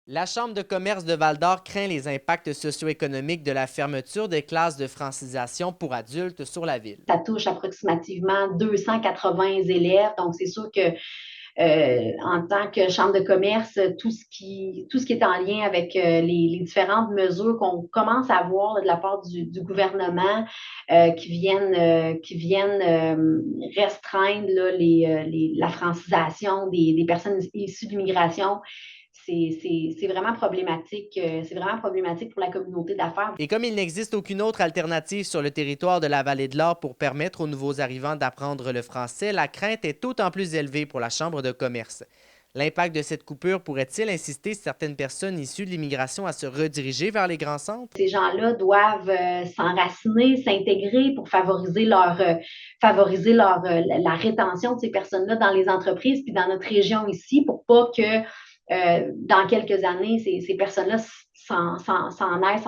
La Chambre de commerce de Val-d'Or craint les impacts socio-économiques de la fermeture des classes de francisation pour adultes sur la ville. Ça touche approximativement 280 élèves, donc c'est sûr que en tant que chambre de commerce, tout ce qui est en lien avec les différentes mesures qu'on commence à voir de la part du gouvernement qui viennent restreindre là, la francisation des personnes issues de l'immigration. C'est vraiment problématique. C'est vraiment problématique pour la communauté d'affaires. Et comme il n'existe aucune autre alternative sur le territoire de la Vallée de l'Or pour permettre aux nouveaux arrivants d'apprendre le français, la crainte est d'autant plus élevée pour la Chambre de commerce. L'impact de cette coupure pourrait-il inciter certaines personnes issues de l'immigration à se rediriger vers les grands centres? Ces gens-là doivent s'enraciner, s'intégrer pour la rétention de ces personnes-là dans les entreprises puis dans notre région ici pour pas que dans quelques années, ces personnes-là s'en aillent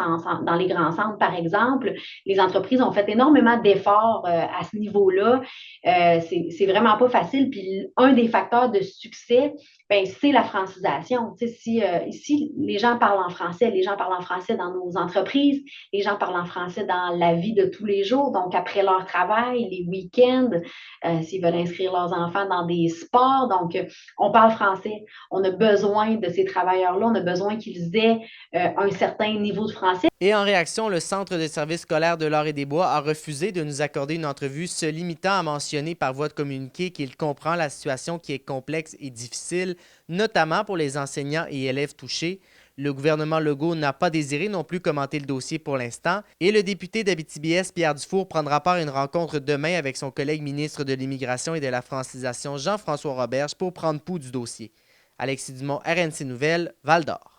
dans les grands centres, par exemple. Les entreprises ont fait énormément d'efforts à ce niveau-là. C'est vraiment pas facile. Puis un des facteurs de succès, ben, c'est la francisation. Si, ici, les gens parlent en français, les gens parlent en français dans nos entreprises, les gens parlent en français dans la vie de tous les jours, donc après leur travail, les week-ends, s'ils veulent inscrire leurs enfants dans des sports. Donc, on parle français. On a besoin de ces travailleurs-là, on a besoin qu'ils aient un certain niveau de français. Et en réaction, le Centre de services scolaires de l'Or-et-des-Bois a refusé de nous accorder une entrevue, se limitant à mentionner par voie de communiqué qu'il comprend la situation qui est complexe et difficile, notamment pour les enseignants et élèves touchés. Le gouvernement Legault n'a pas désiré non plus commenter le dossier pour l'instant et le député d'Abitibi-Est, Pierre Dufour, prendra part à une rencontre demain avec son collègue ministre de l'Immigration et de la Francisation, Jean-François Roberge, pour prendre pouls du dossier. Alexis Dumont, RNC Nouvelles, Val-d'Or.